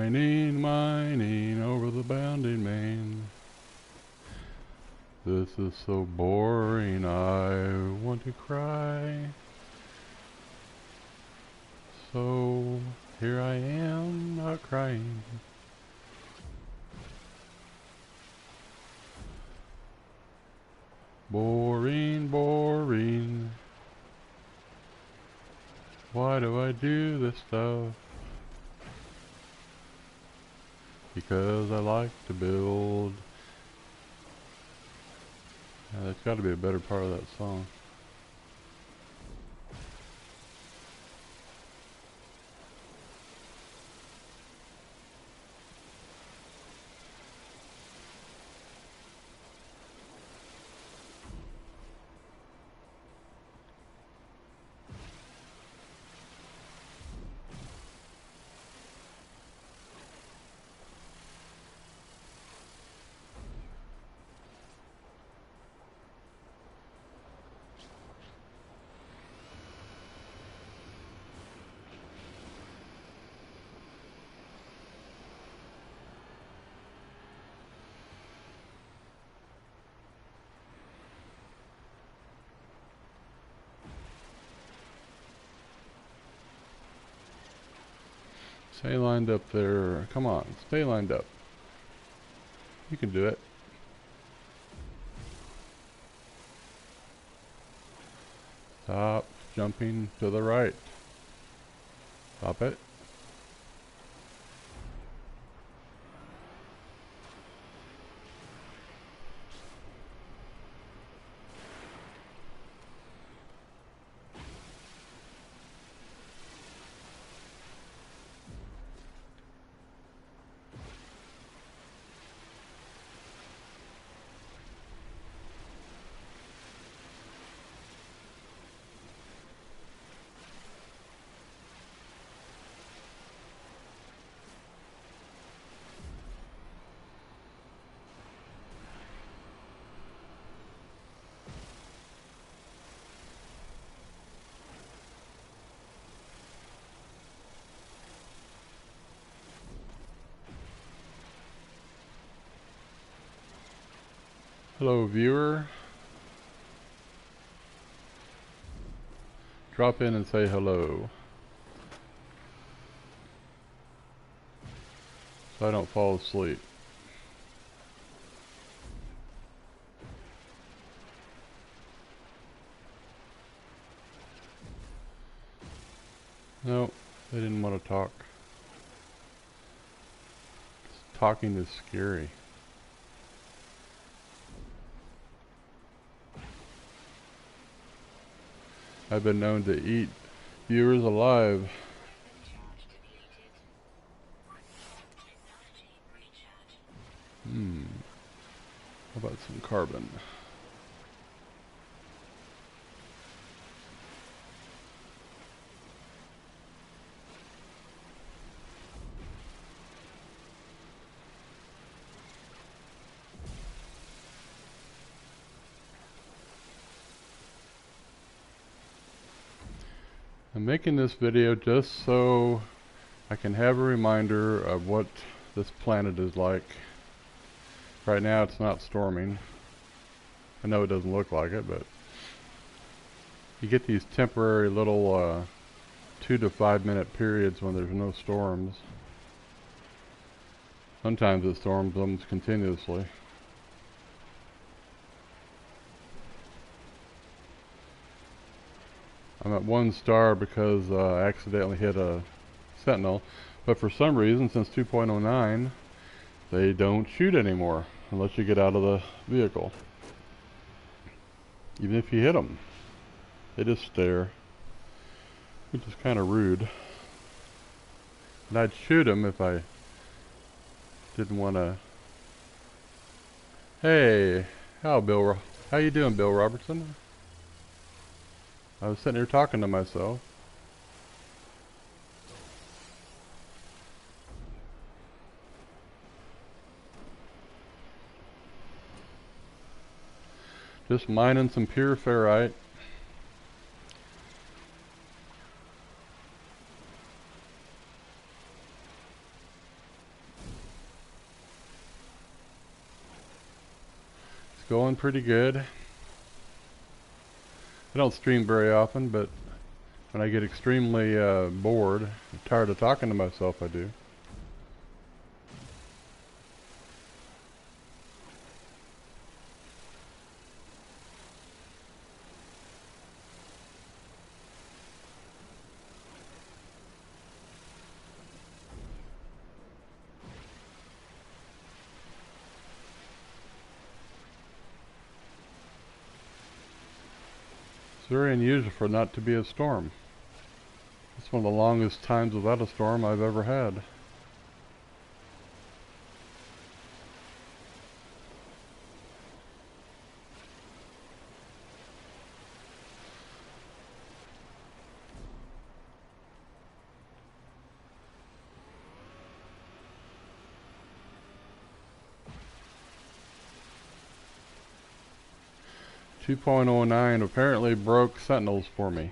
Mining, mining over the bounding main. This is so boring, I want to cry. So here I am, not crying. Boring, boring. Why do I do this stuff? Because I like to build. Yeah, that's got to be a better part of that song. Stay lined up there. Come on, stay lined up. You can do it. Stop jumping to the right. Stop it. Hello, viewer. Drop in and say hello, so I don't fall asleep. No, they didn't want to talk. Talking is scary. I've been known to eat viewers alive. How about some carbon? I'm making this video just so I can have a reminder of what this planet is like. Right now it's not storming. I know it doesn't look like it, but you get these temporary little 2 to 5 minute periods when there's no storms. Sometimes it storms almost continuously. I'm at 1 star because I accidentally hit a sentinel, but for some reason since 2.09 they don't shoot anymore unless you get out of the vehicle. Even if you hit them, they just stare, which is kind of rude. And I'd shoot them if I didn't want to. Hey, how you doing, Bill Robertson? I was sitting here talking to myself. Just mining some pure ferrite. Going pretty good. I don't stream very often, but when I get extremely bored, I'm tired of talking to myself, I do. It's very unusual for it not to be a storm. It's one of the longest times without a storm I've ever had. .09 apparently broke Sentinels for me.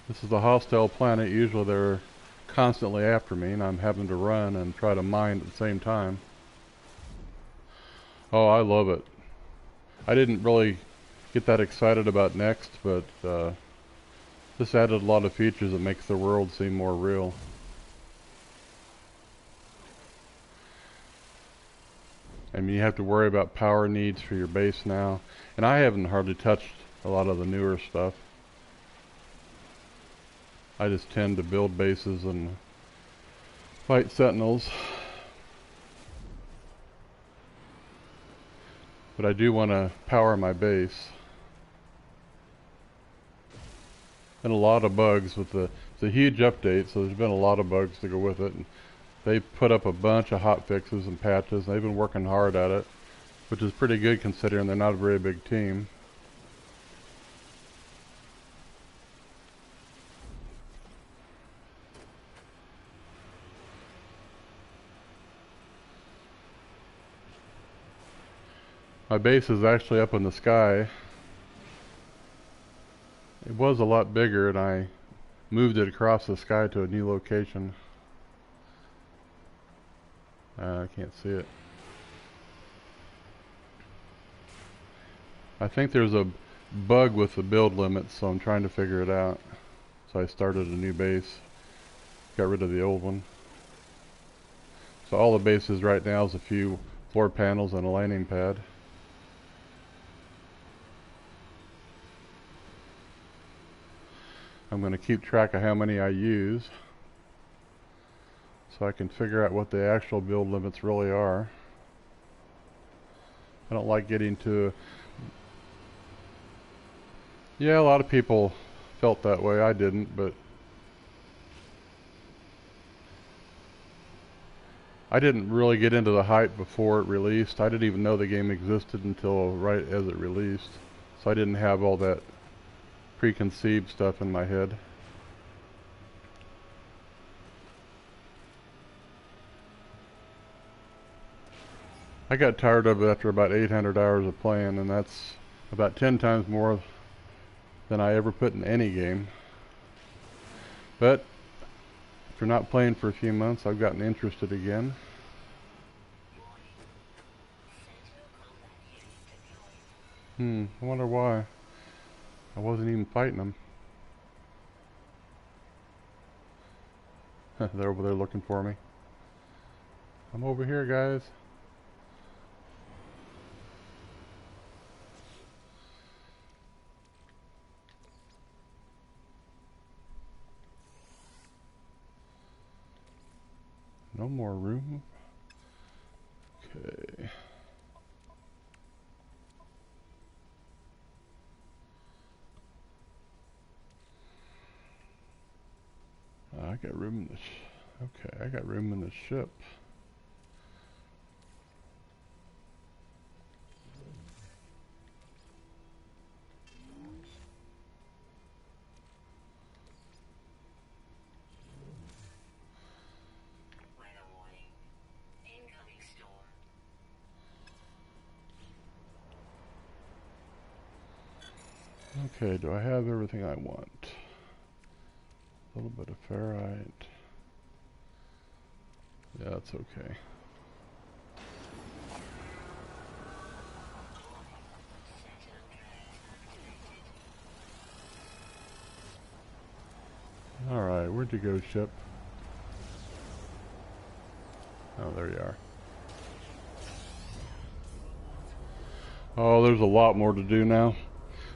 This is a hostile planet. Usually they're constantly after me and I'm having to run and try to mine at the same time. Oh, I love it. I didn't really get that excited about Next, but this added a lot of features that makes the world seem more real. I mean, you have to worry about power needs for your base now, and I haven't hardly touched a lot of the newer stuff. I just tend to build bases and fight Sentinels. But I do want to power my base. And a lot of bugs with it's a huge update, so there's been a lot of bugs to go with it. And they put up a bunch of hot fixes and patches. They've been working hard at it, which is pretty good considering they're not a very big team. My base is actually up in the sky. It was a lot bigger and I moved it across the sky to a new location. I can't see it. I think there's a bug with the build limits, so I'm trying to figure it out. So I started a new base, got rid of the old one. So all the bases right now is a few floor panels and a landing pad. I'm going to keep track of how many I use so I can figure out what the actual build limits really are. I don't like getting to... Yeah, a lot of people felt that way. I didn't, but I didn't really get into the hype before it released. I didn't even know the game existed until right as it released. So I didn't have all that preconceived stuff in my head. I got tired of it after about 800 hours of playing, and that's about 10 times more than I ever put in any game. But after not playing for a few months, I've gotten interested again. I wonder why. I wasn't even fighting them. They're over there looking for me. I'm over here, guys. No more room. Okay. I got room in the okay, I got room in the ship. Okay, do I have everything I want? A little bit of ferrite. Yeah, that's okay. Alright, where'd you go, ship? Oh, there you are. Oh, there's a lot more to do now.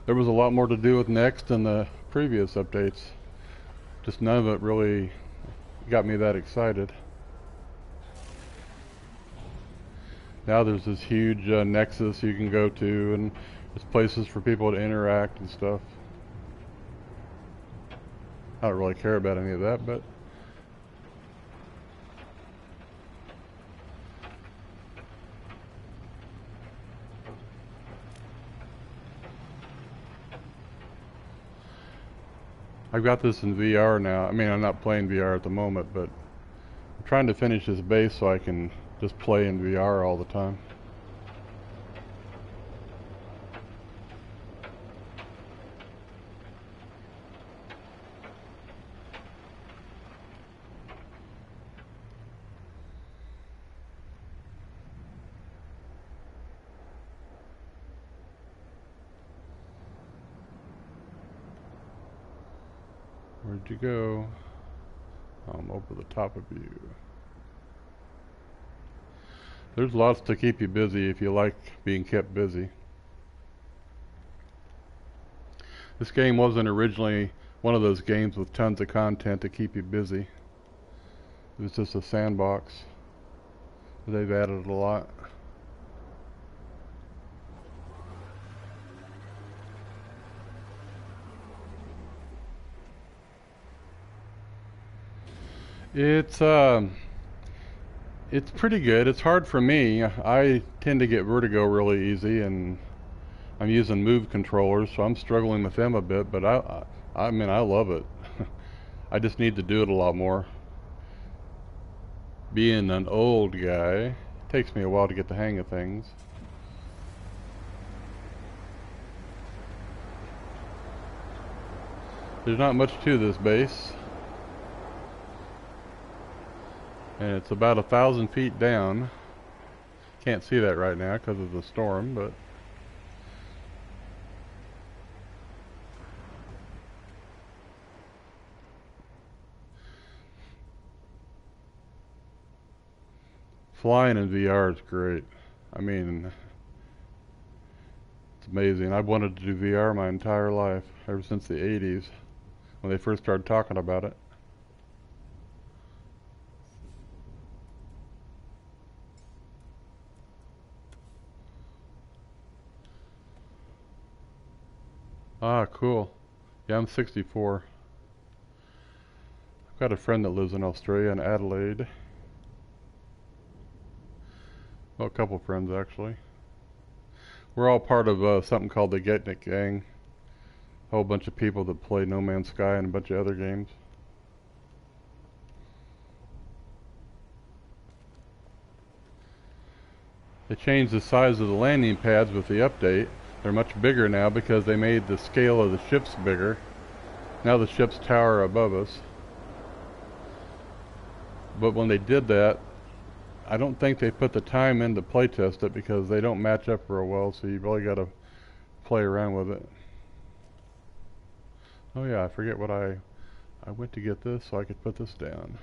There was a lot more to do with Next than the previous updates. Just none of it really got me that excited. Now there's this huge nexus you can go to, and there's places for people to interact and stuff. I don't really care about any of that, but I've got this in VR now. I mean, I'm not playing VR at the moment, but I'm trying to finish this base so I can just play in VR all the time. Where'd you go? I'm over the top of you. There's lots to keep you busy if you like being kept busy. This game wasn't originally one of those games with tons of content to keep you busy. It was just a sandbox. They've added a lot. It's it's pretty good. It's hard for me. I tend to get vertigo really easy, and I'm using Move controllers, so I'm struggling with them a bit. But I mean, I love it. I just need to do it a lot more. Being an old guy, it takes me a while to get the hang of things. There's not much to this base. And it's about 1,000 feet down. Can't see that right now because of the storm, but flying in VR is great. I mean, it's amazing. I've wanted to do VR my entire life, ever since the 80s, when they first started talking about it. Ah, cool. Yeah, I'm 64. I've got a friend that lives in Australia, in Adelaide. Well, a couple friends, actually. We're all part of something called the Getnik Gang. A whole bunch of people that play No Man's Sky and a bunch of other games. They changed the size of the landing pads with the update. They're much bigger now because they made the scale of the ships bigger. Now the ships tower above us. But when they did that, I don't think they put the time in to play test it because they don't match up real well, so you really got to play around with it. Oh yeah, I forget what I went to get this so I could put this down.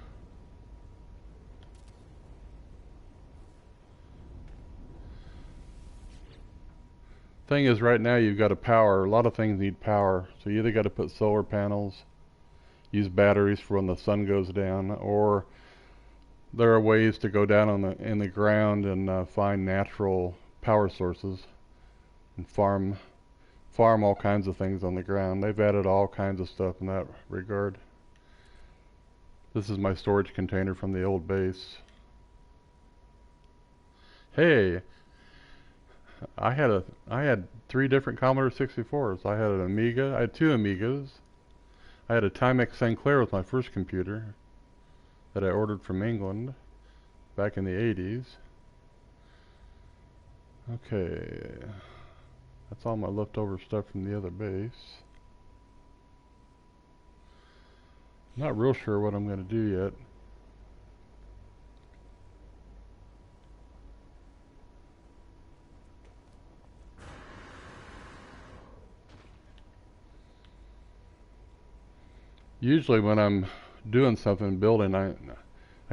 Thing is, right now you've got to power. A lot of things need power, so you either got to put solar panels, use batteries for when the sun goes down, or there are ways to go down in the ground and find natural power sources and farm all kinds of things on the ground. They've added all kinds of stuff in that regard. This is my storage container from the old base. Hey, I had 3 different Commodore 64s. I had an Amiga. I had 2 Amigas. I had a Timex Sinclair with my first computer that I ordered from England back in the 80s. Okay, that's all my leftover stuff from the other base. Not real sure what I'm going to do yet. Usually when I'm doing something, building, I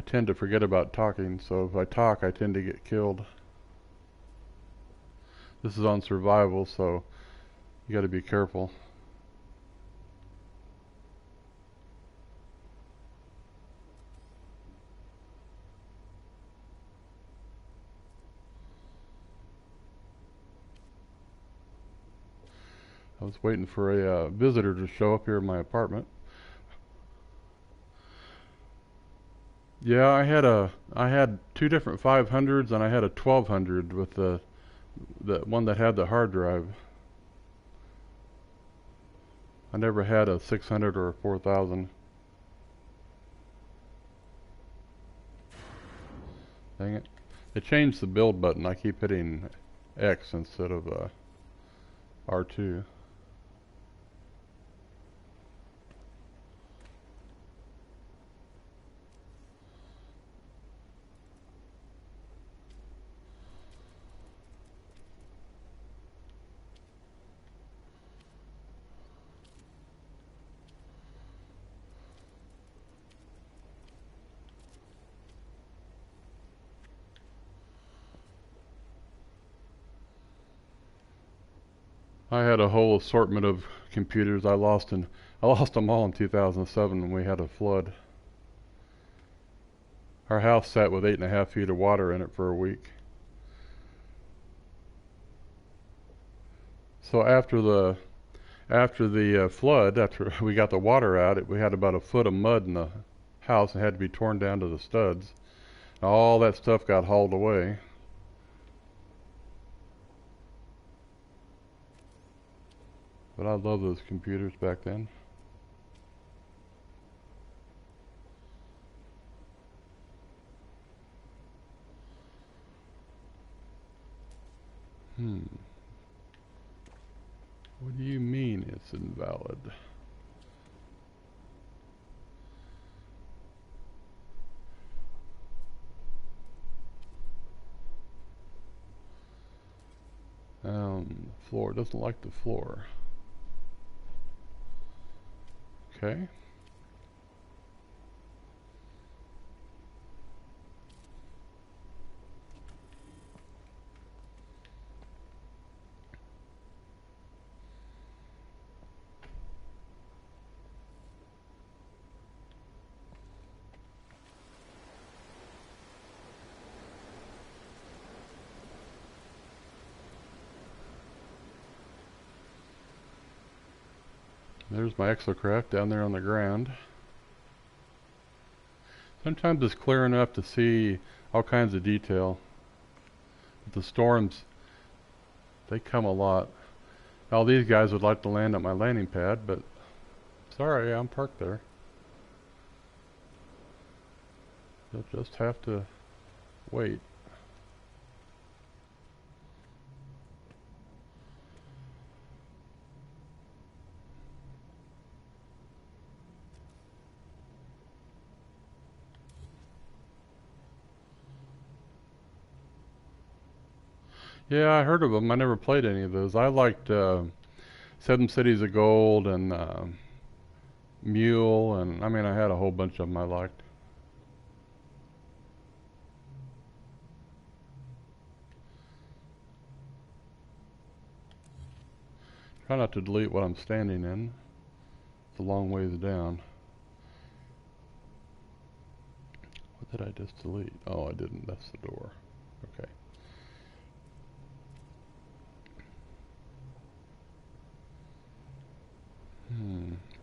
tend to forget about talking, so if I talk, I tend to get killed. This is on survival, so you gotta be careful. I was waiting for a visitor to show up here in my apartment. Yeah, I had two different 500s and I had a 1200 with the one that had the hard drive. I never had a 600 or a 4000. Dang it. They changed the build button. I keep hitting X instead of R2. I had a whole assortment of computers. I lost them all in 2007 when we had a flood. Our house sat with 8.5 feet of water in it for a week. So after the flood, after we got the water out, we had about a foot of mud in the house and had to be torn down to the studs. All that stuff got hauled away. But I love those computers back then. What do you mean it's invalid? Floor doesn't like the floor. Okay. There's my exocraft down there on the ground. Sometimes it's clear enough to see all kinds of detail. But the storms, they come a lot. All these guys would like to land at my landing pad, but sorry, I'm parked there. You'll just have to wait. Yeah, I heard of them. I never played any of those. I liked Seven Cities of Gold and Mule, and I mean, I had a whole bunch of them I liked. Try not to delete what I'm standing in. It's a long ways down. What did I just delete? Oh, I didn't. That's the door. Okay.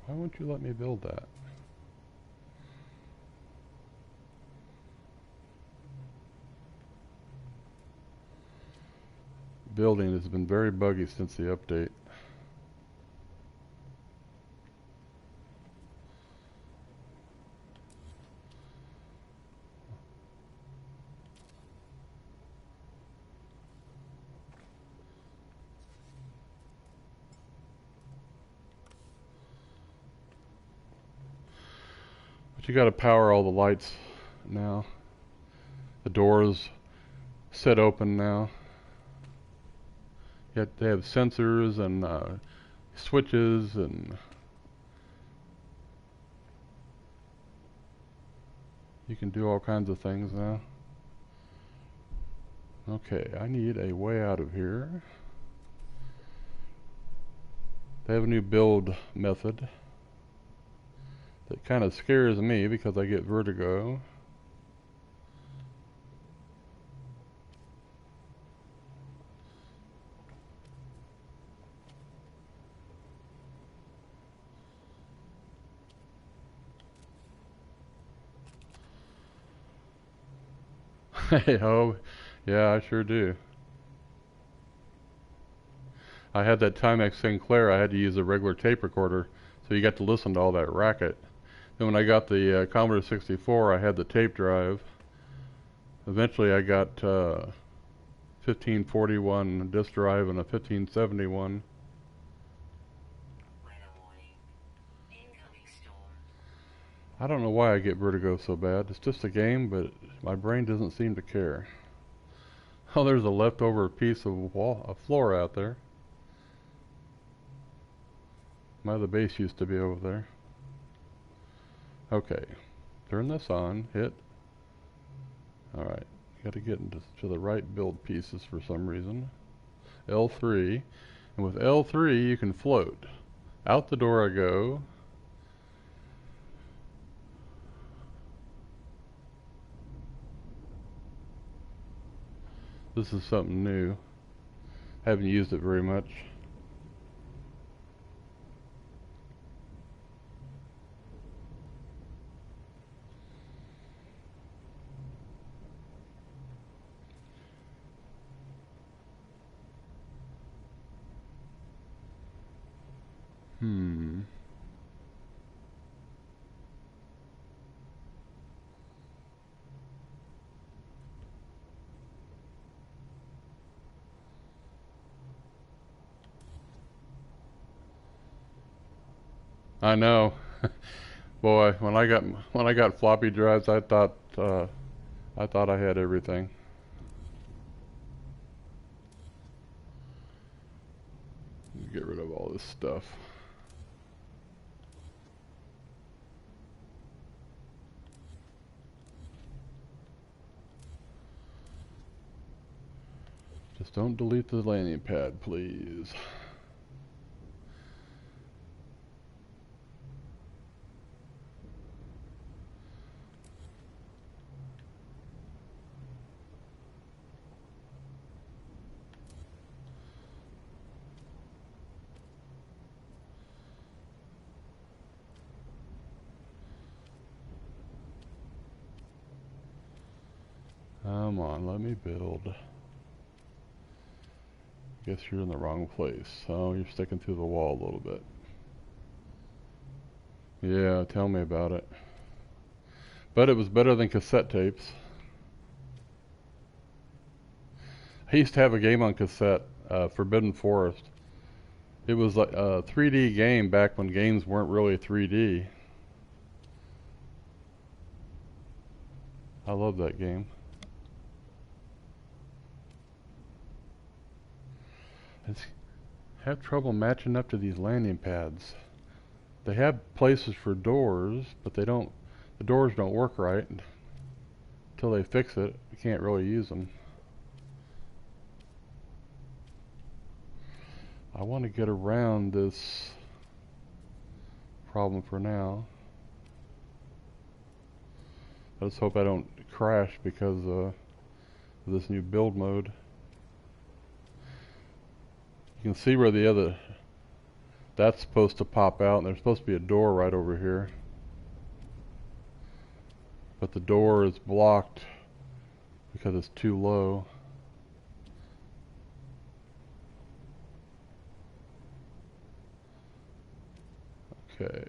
Why won't you let me build that? Building has been very buggy since the update. But you gotta power all the lights now. The doors set open now. Yet they have sensors and switches and You can do all kinds of things now. Okay, I need a way out of here. They have a new build method that kind of scares me because I get vertigo. Hey ho, yeah, I sure do. I had that Timex Sinclair, I had to use a regular tape recorder, so you got to listen to all that racket. Then when I got the Commodore 64, I had the tape drive. Eventually I got 1541 disk drive and a 1571. I don't know why I get vertigo so bad. It's just a game, but my brain doesn't seem to care. Oh, there's a leftover piece of floor out there. My other base used to be over there. Okay, turn this on, hit. Alright, gotta get into the right build pieces for some reason. L3, and with L3 you can float. Out the door I go. This is something new. Haven't used it very much. I know. Boy, when I got floppy drives, I thought I had everything. Get rid of all this stuff. Just don't delete the landing pad, please. Come on, let me build. Guess you're in the wrong place. Oh, you're sticking through the wall a little bit. Yeah, tell me about it. But it was better than cassette tapes. I used to have a game on cassette, Forbidden Forest. It was like a 3D game back when games weren't really 3D. I love that game. I have trouble matching up to these landing pads. They have places for doors, but the doors don't work right. Until they fix it, you can't really use them. I want to get around this problem for now. I just hope I don't crash because of this new build mode. You can see where that's supposed to pop out, and there's supposed to be a door right over here. But the door is blocked because it's too low. Okay,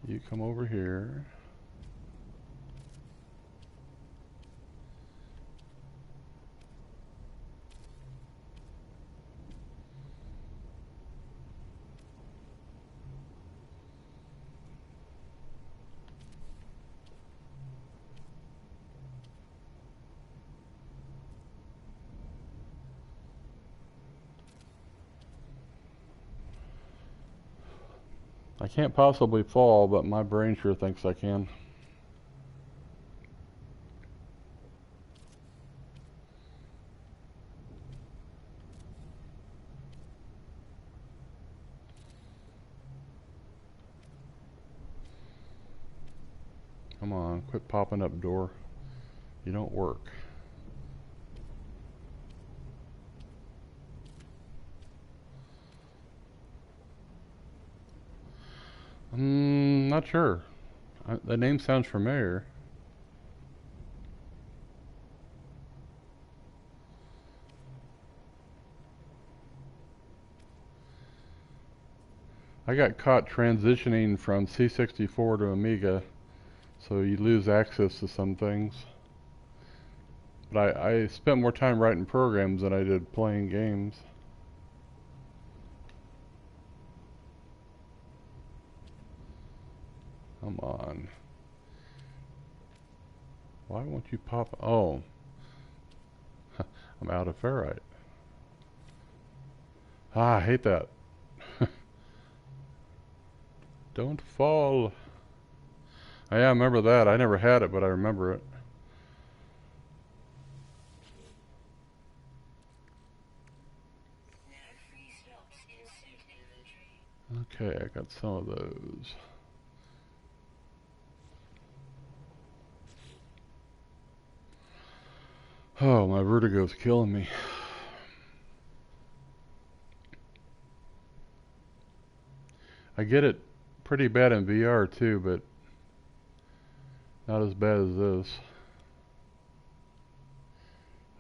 you come over here. I can't possibly fall, but my brain sure thinks I can. Come on, quit popping up, door. You don't work. Not sure. The name sounds familiar. I got caught transitioning from C64 to Amiga, so you lose access to some things. But I spent more time writing programs than I did playing games. Come on. Why won't you pop? Oh. I'm out of ferrite. Ah, I hate that. Don't fall. Oh, yeah, I remember that. I never had it, but I remember it. Okay, I got some of those. Oh, my vertigo's killing me. I get it pretty bad in VR too, but not as bad as this.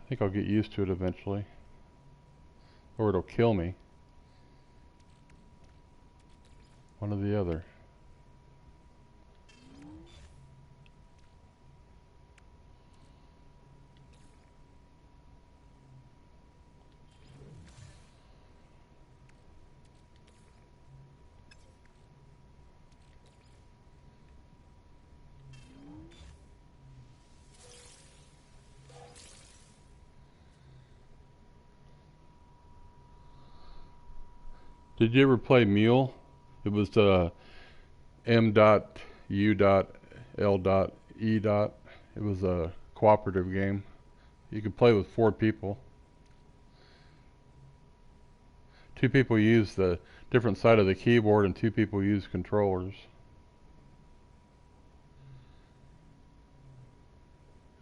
I think I'll get used to it eventually. Or it'll kill me. One or the other. Did you ever play Mule? It was M.U.L.E. It was a cooperative game. You could play with 4 people. 2 people use the different side of the keyboard and 2 people use controllers.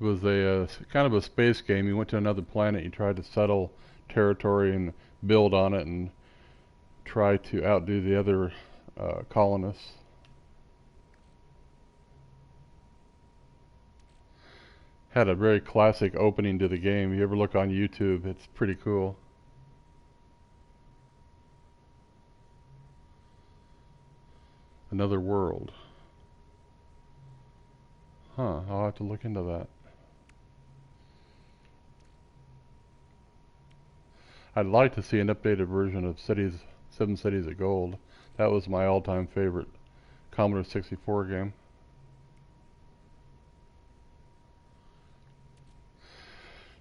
It was a kind of a space game. You went to another planet, you tried to settle territory and build on it and try to outdo the other colonists. Had a very classic opening to the game. If you ever look on YouTube, it's pretty cool. Another world. Huh, I'll have to look into that. I'd like to see an updated version of Seven Cities of Gold. That was my all-time favorite Commodore 64 game.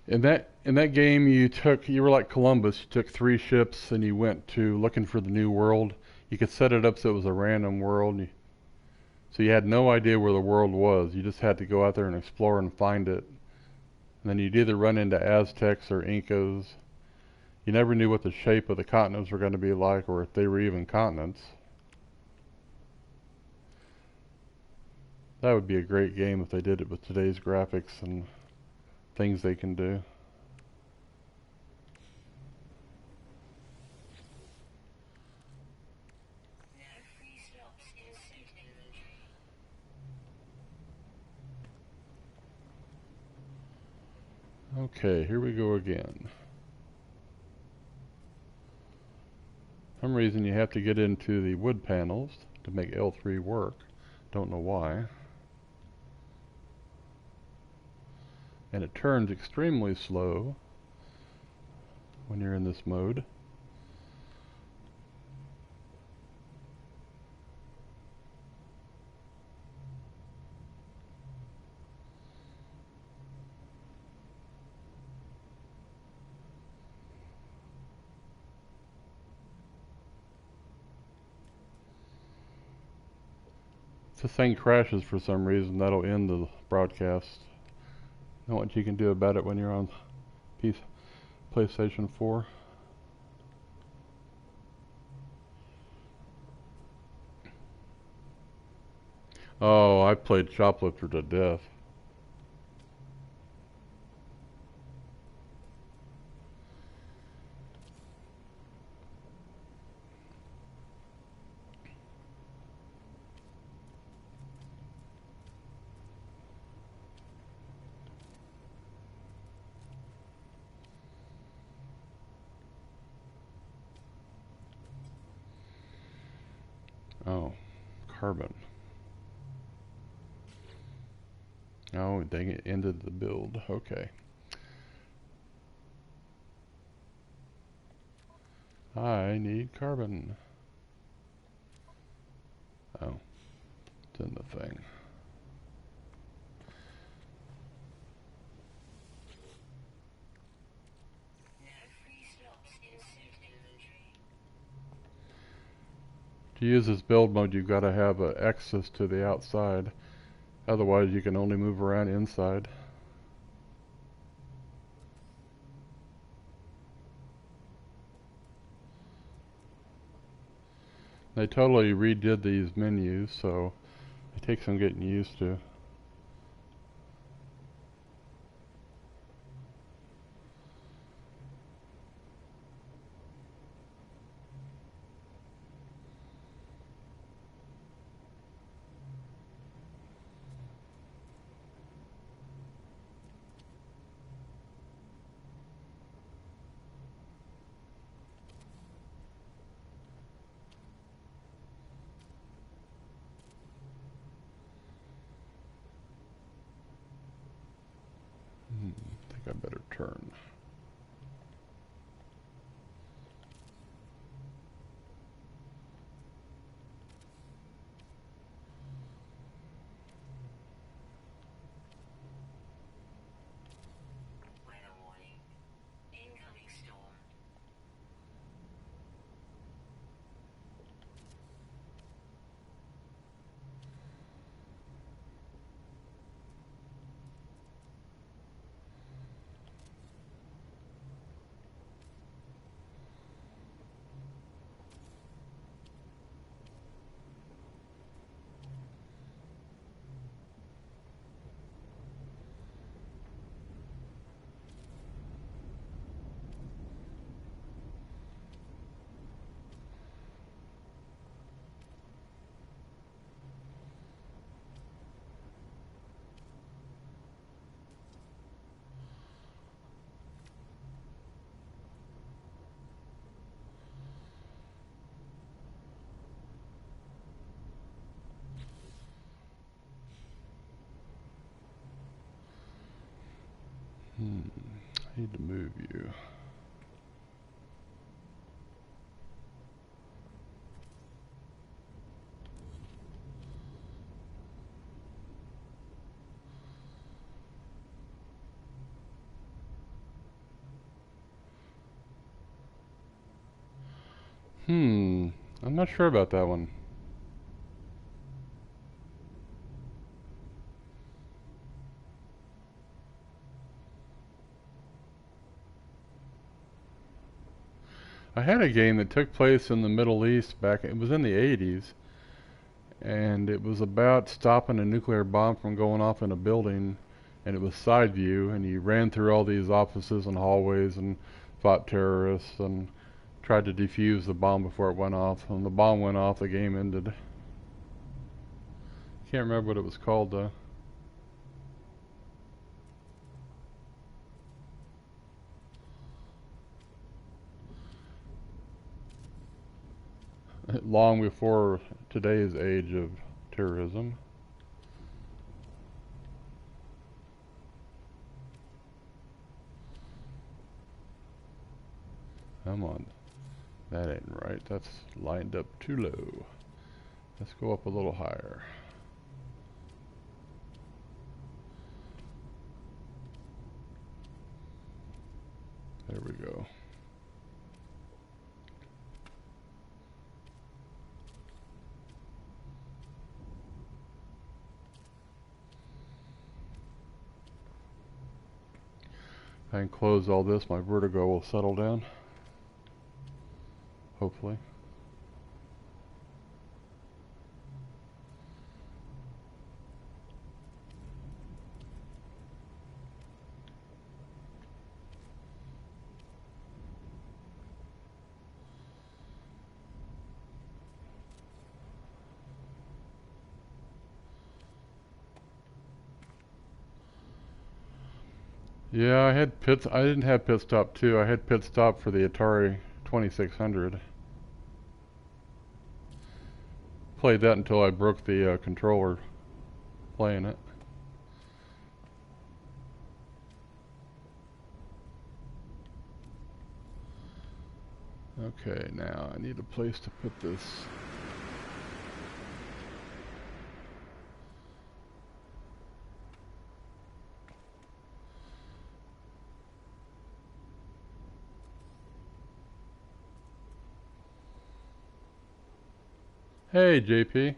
In that game, you were like Columbus. You took 3 ships and you went to looking for the new world. You could set it up so it was a random world. So you had no idea where the world was. You just had to go out there and explore and find it. And then you'd either run into Aztecs or Incas. You never knew what the shape of the continents were going to be like or if they were even continents. That would be a great game if they did it with today's graphics and things they can do. Okay, here we go again. For some reason you have to get into the wood panels to make L3 work. Don't know why. And it turns extremely slow when you're in this mode. If this thing crashes for some reason, that'll end the broadcast. Know what you can do about it when you're on PlayStation 4. Oh, I played Shoplifter to death. Oh, carbon. Oh, dang it, ended the build. Okay. I need carbon. Oh, it's in the thing. To use this build mode, you've got to have access to the outside. Otherwise, you can only move around inside. They totally redid these menus, so it takes some getting used to. I think I better turn. I need to move you. I'm not sure about that one. I had a game that took place in the Middle East back, it was in the 80s, and it was about stopping a nuclear bomb from going off in a building, and it was side view, and you ran through all these offices and hallways and fought terrorists and tried to defuse the bomb before it went off. When the bomb went off, the game ended. Can't remember what it was called though. Long before today's age of terrorism. Come on. That ain't right. That's lined up too low. Let's go up a little higher. There we go. If I can close all this, my vertigo will settle down. Hopefully. Yeah, I had pits. I didn't have pit stop 2. I had pit stop for the Atari 2600. Played that until I broke the controller playing it. Okay, now I need a place to put this. Hey, JP.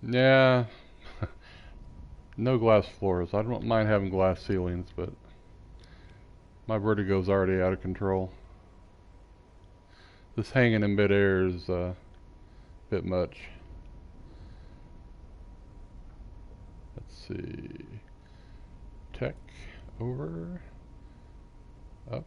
Yeah, no glass floors. I don't mind having glass ceilings, but my vertigo's already out of control. This hanging in midair is a bit much. Let's see. Tech over, up.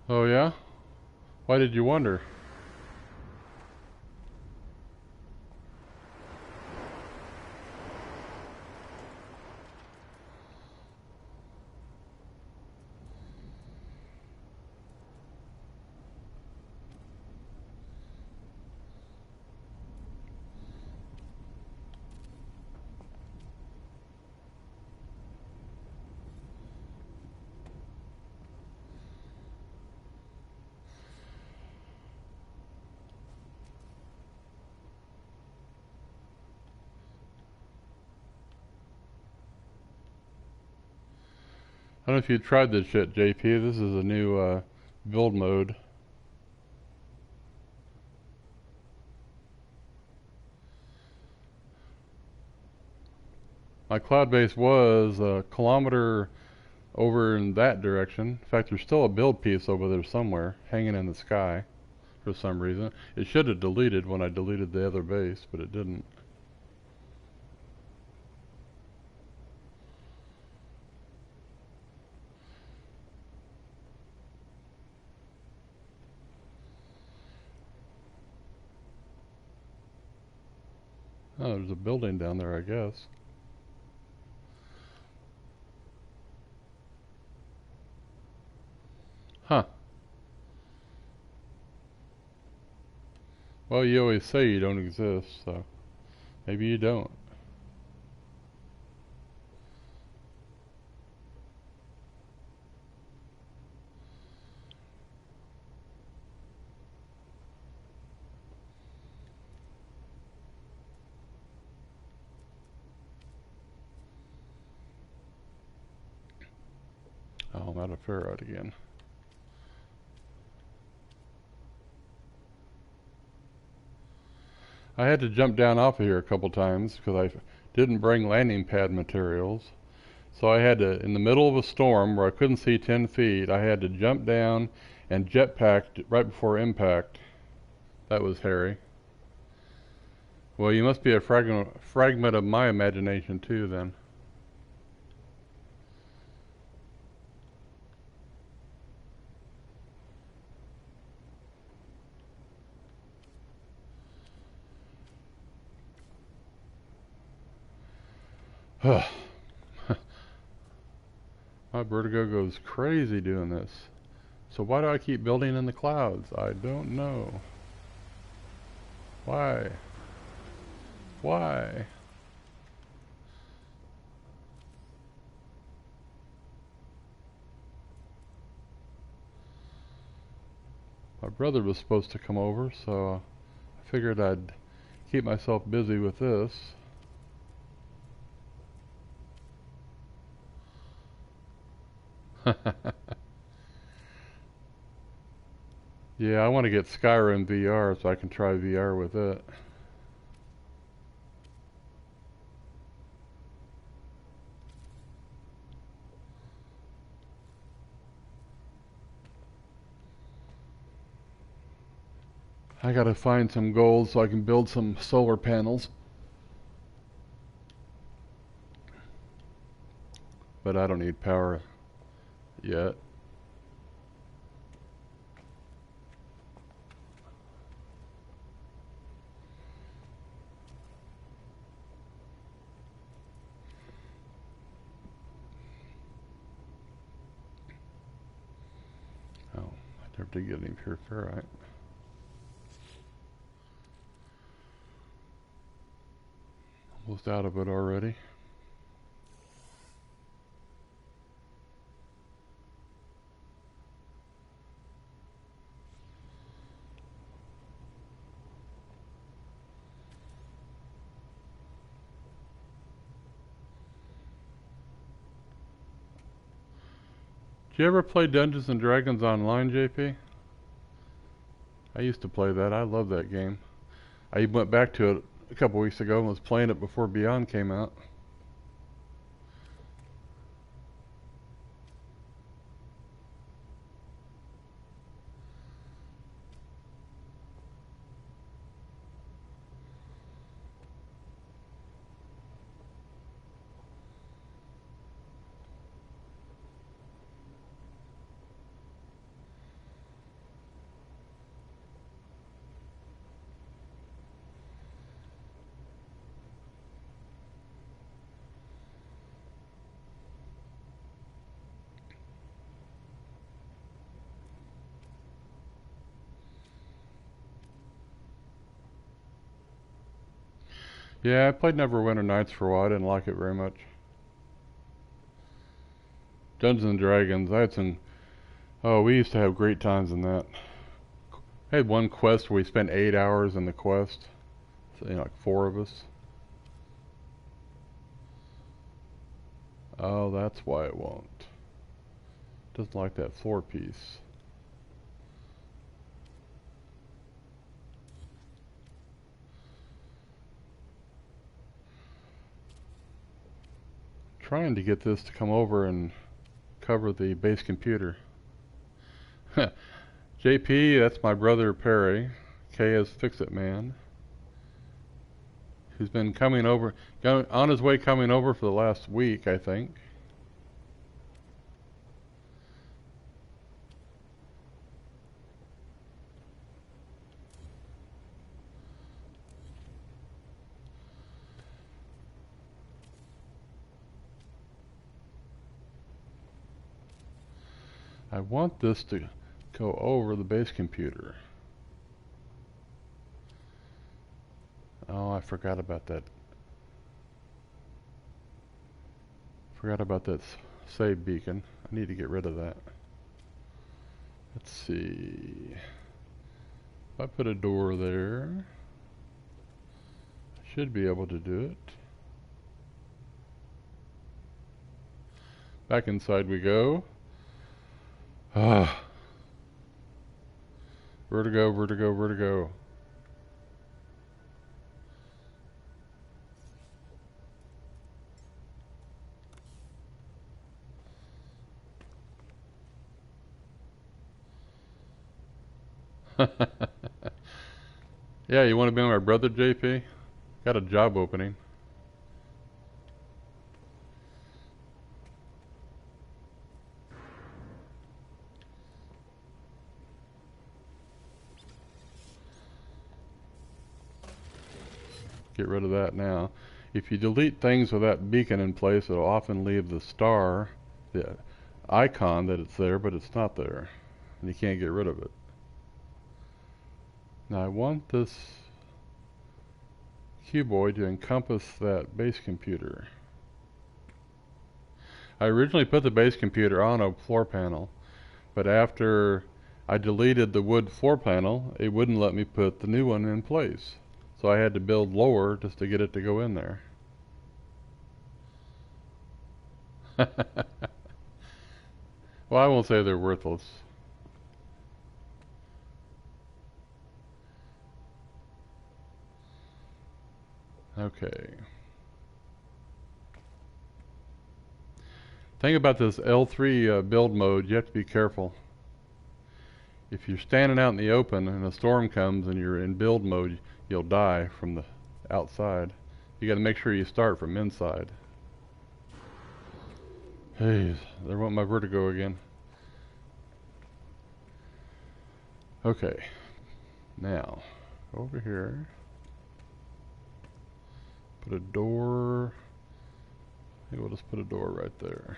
Oh yeah? Why did you wonder? I don't know if you tried this shit, JP. This is a new build mode. My cloud base was a kilometer over in that direction. In fact, there's still a build piece over there somewhere, hanging in the sky for some reason. It should have deleted when I deleted the other base, but it didn't. Oh, there's a building down there, I guess. Huh. Well, you always say you don't exist, so maybe you don't. Oh, I'm out of ferrite again. I had to jump down off of here a couple times because I didn't bring landing pad materials. So I had to, in the middle of a storm where I couldn't see 10 feet, I had to jump down and jetpack right before impact. That was hairy. Well, you must be a fragment of my imagination too, then. My vertigo goes crazy doing this. So why do I keep building in the clouds? I don't know. Why? Why? My brother was supposed to come over, so I figured I'd keep myself busy with this. Yeah, I want to get Skyrim VR so I can try VR with it. I gotta find some gold so I can build some solar panels. but I don't need power yet. Oh, I never did get any pure ferrite. Almost out of it already. Did you ever play Dungeons and Dragons Online, JP? I used to play that. I love that game. I went back to it a couple weeks ago and was playing it before Beyond came out. Yeah, I played Neverwinter Nights for a while. I didn't like it very much. Dungeons and Dragons, I had some... Oh, we used to have great times in that. I had one quest where we spent 8 hours in the quest. So, you know, like 4 of us. Oh, that's why it won't. Doesn't like that floor piece. Trying to get this to come over and cover the base computer. JP, that's my brother Perry. K is Fix-It Man, who's been coming over, on his way coming over for the last week, I think. I want this to go over the base computer. Oh, I forgot about that. Forgot about that save beacon. I need to get rid of that. Let's see. If I put a door there, I should be able to do it. Back inside we go. Ah. Vertigo, vertigo, vertigo. Yeah, you want to be my brother, JP? Got a job opening. Get rid of that now. If you delete things with that beacon in place, it'll often leave the star, the icon that it's there, but it's not there. And you can't get rid of it. Now I want this cuboid to encompass that base computer. I originally put the base computer on a floor panel, but after I deleted the wood floor panel, it wouldn't let me put the new one in place. So I had to build lower just to get it to go in there. Well, I won't say they're worthless. Okay. Thing about this L3 build mode, you have to be careful. If you're standing out in the open and a storm comes and you're in build mode, you'll die from the outside. You got to make sure you start from inside. Jeez, there went my vertigo again. Okay, now over here, put a door. Maybe we'll just put a door right there.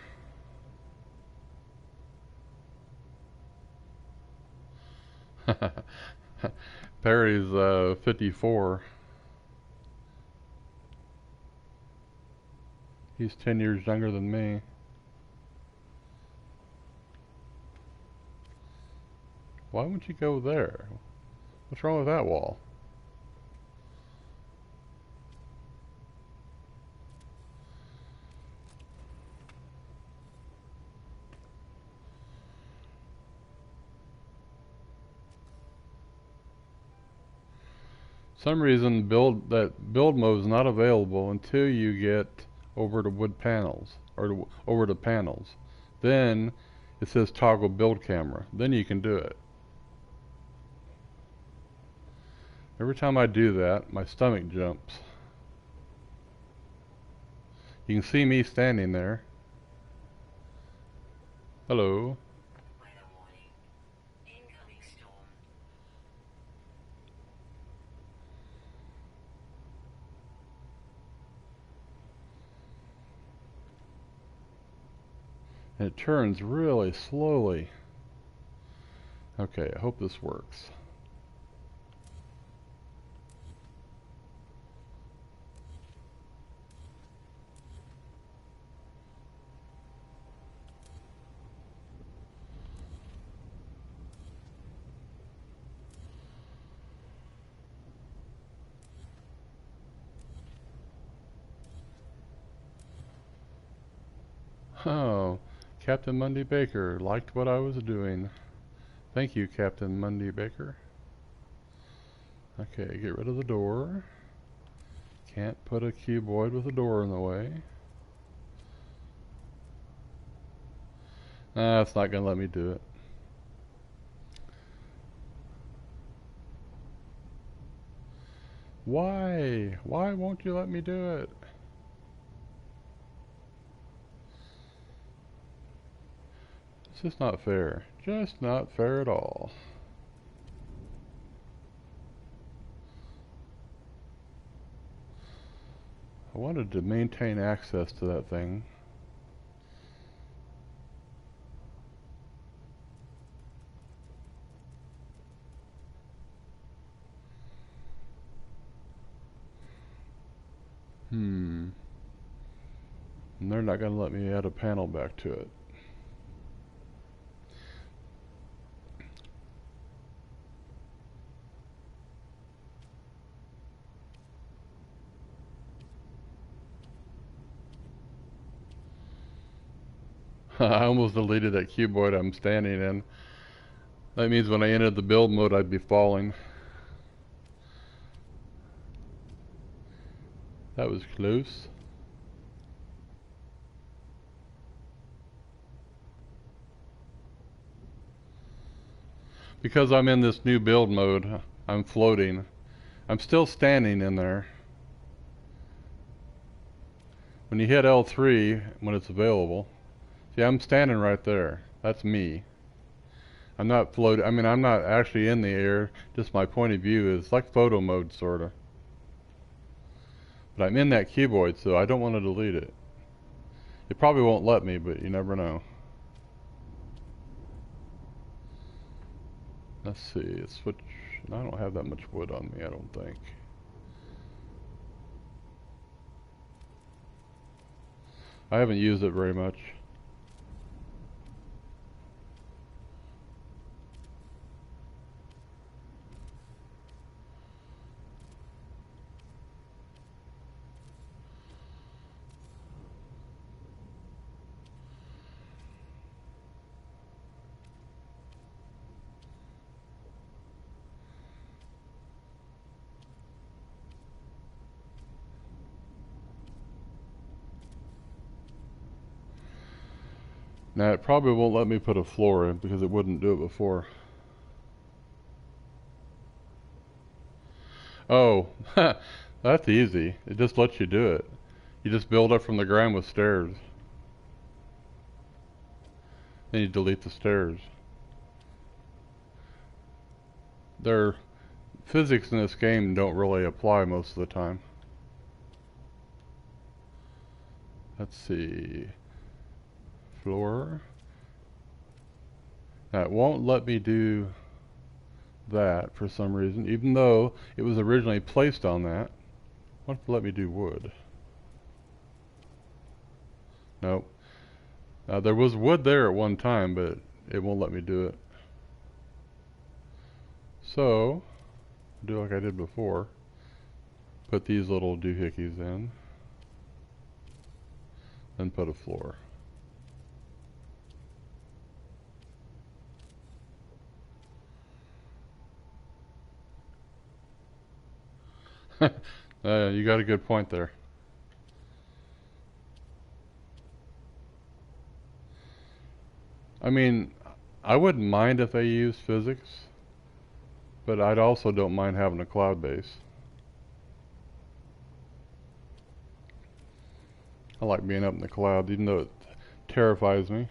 Perry's 54. He's 10 years younger than me. Why wouldn't you go there? What's wrong with that wall? Some reason build mode is not available until you get over to wood panels or over to panels. Then it says toggle build camera. Then you can do it. Every time I do that, my stomach jumps. You can see me standing there. Hello. Weather warning. Incoming storm. And it turns really slowly. Okay, I hope this works. Oh, Captain Mundy Baker liked what I was doing. Thank you, Captain Mundy Baker. Okay, get rid of the door. Can't put a cuboid with a door in the way. It's not gonna let me do it. Why? Why won't you let me do it? It's just not fair. Just not fair at all. I wanted to maintain access to that thing. And they're not going to let me add a panel back to it. I almost deleted that cuboid I'm standing in. That means when I entered the build mode I'd be falling. That was close. Because I'm in this new build mode, I'm floating. I'm still standing in there. When you hit L3, when it's available, see, I'm standing right there. That's me. I'm not floating. I mean, I'm not actually in the air. Just my point of view is like photo mode, sorta. But I'm in that cuboid, so I don't want to delete it. It probably won't let me, but you never know. Let's see. Switch. I don't have that much wood on me, I don't think. I haven't used it very much. Now it probably won't let me put a floor in because it wouldn't do it before. Oh, that's easy. It just lets you do it. You just build up from the ground with stairs. Then you delete the stairs. Their physics in this game don't really apply most of the time. Let's see. Floor. Now it won't let me do that for some reason, even though it was originally placed on that. What if it let me do wood? Nope. There was wood there at one time, but it won't let me do it. So, do like I did before. Put these little doohickeys in. Then put a floor. You got a good point there. I mean, I wouldn't mind if they used physics, but I'd also don't mind having a cloud base. I like being up in the clouds, even though it terrifies me.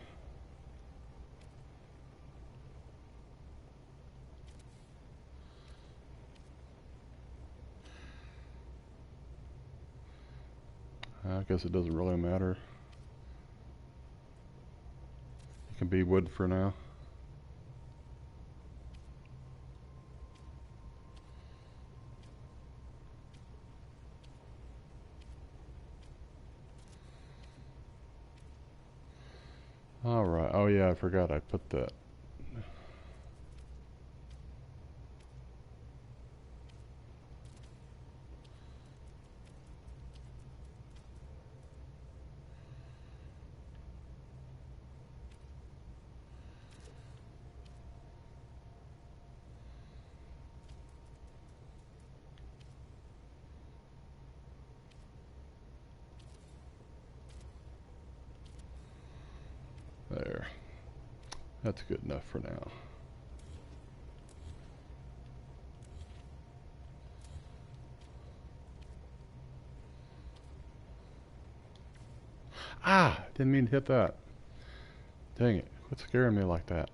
I guess it doesn't really matter. It can be wood for now. Alright, oh yeah, I forgot I put that. There. That's good enough for now. Ah! Didn't mean to hit that. Dang it. Quit scaring me like that.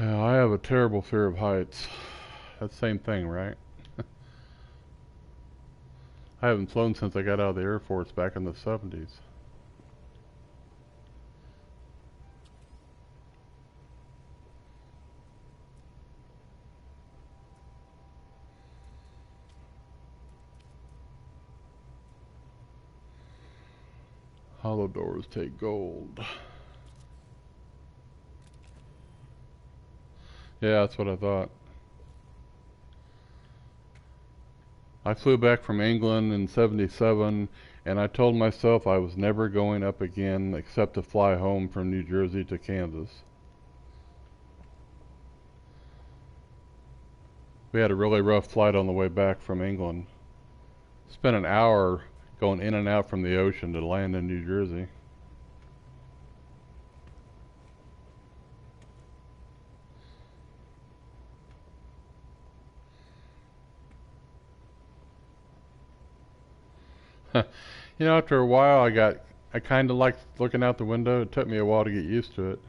I have a terrible fear of heights. That's the same thing, right? I haven't flown since I got out of the Air Force back in the 70s. Hollow doors take gold. Yeah, that's what I thought. I flew back from England in 77, and I told myself I was never going up again except to fly home from New Jersey to Kansas. We had a really rough flight on the way back from England. Spent an hour going in and out from the ocean to land in New Jersey. You know, after a while I kind of liked looking out the window. It took me a while to get used to it.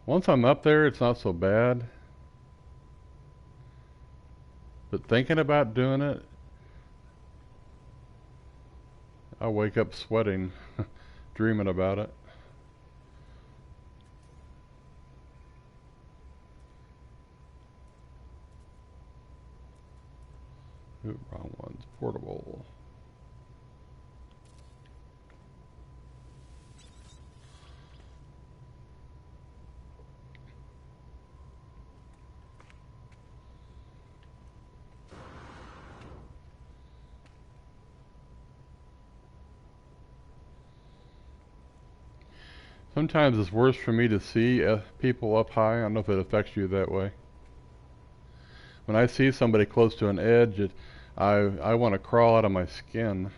Once I'm up there, it's not so bad. But thinking about doing it, I wake up sweating, dreaming about it. Ooh, wrong one's portable. Sometimes it's worse for me to see people up high. I don't know if it affects you that way. When I see somebody close to an edge, I want to crawl out of my skin.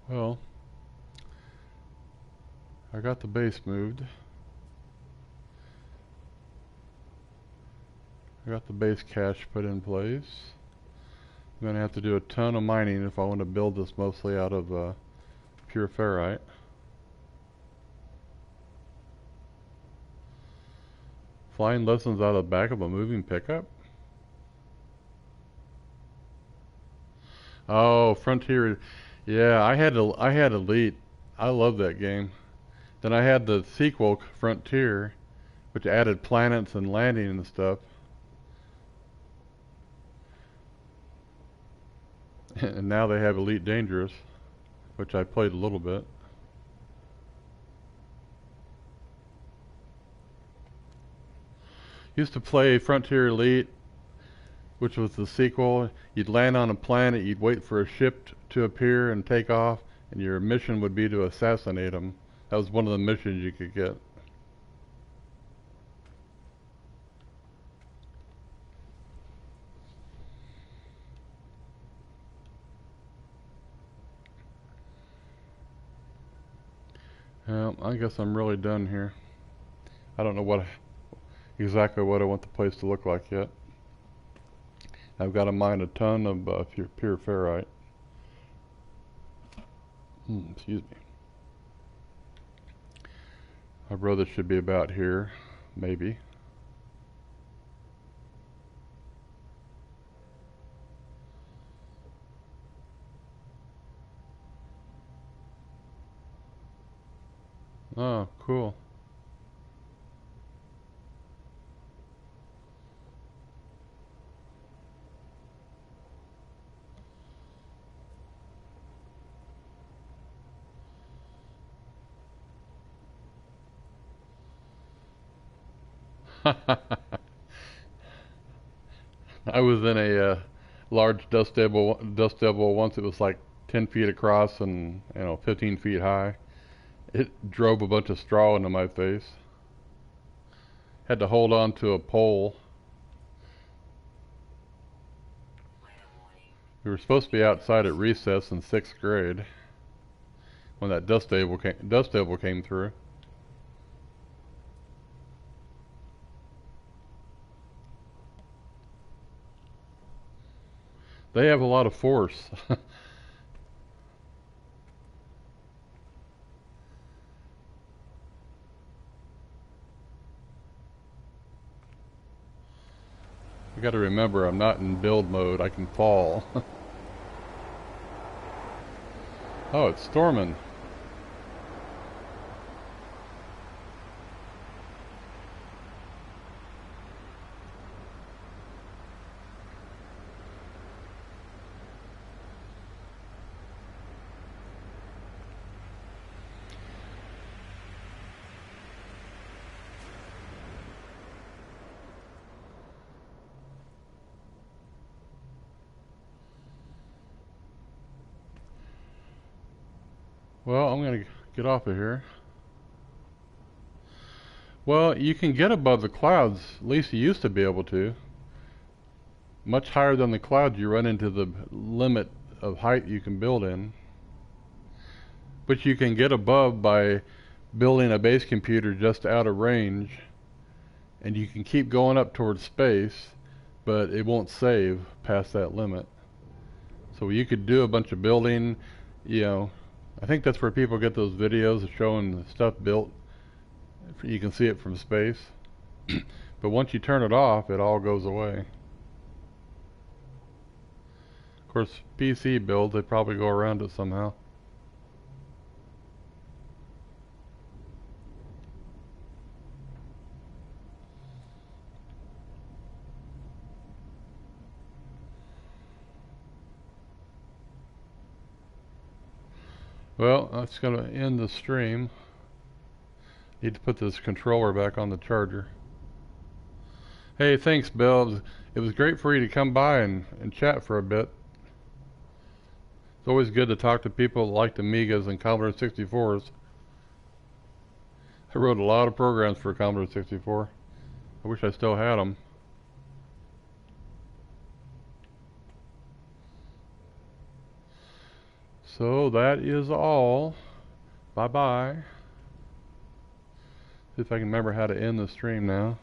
Well, I got the base moved. I got the base cache put in place. I'm gonna have to do a ton of mining if I want to build this mostly out of pure ferrite. Flying lessons out of the back of a moving pickup? Oh, Frontier. Yeah, I had Elite. I love that game. Then I had the sequel, Frontier, which added planets and landing and stuff. And now they have Elite Dangerous, which I played a little bit. Used to play Frontier Elite, which was the sequel. You'd land on a planet, you'd wait for a ship to appear and take off, and your mission would be to assassinate them. That was one of the missions you could get. Well, I guess I'm really done here. I don't know exactly what I want the place to look like yet. I've got to mine a ton of pure ferrite. Excuse me. My brother should be about here, maybe. Oh, cool. I was in a large dust devil once. It was like 10 feet across and 15 feet high. It drove a bunch of straw into my face. Had to hold on to a pole. We were supposed to be outside at recess in 6th grade when that dust devil came through. They have a lot of force. I gotta remember I'm not in build mode. I can fall. Oh, it's storming. Well, I'm gonna get off of here. Well, you can get above the clouds. At least you used to be able to. Much higher than the clouds, you run into the limit of height you can build in. But you can get above by building a base computer just out of range. And you can keep going up towards space, but it won't save past that limit. So you could do a bunch of building, I think that's where people get those videos showing stuff built. You can see it from space. But once you turn it off, it all goes away. Of course, PC builds, they probably go around it somehow. Well, that's going to end the stream. Need to put this controller back on the charger. Hey, thanks, Bill. It was great for you to come by and chat for a bit. It's always good to talk to people that like the Amigas and Commodore 64s. I wrote a lot of programs for Commodore 64. I wish I still had them. So that is all. Bye bye. See if I can remember how to end the stream now.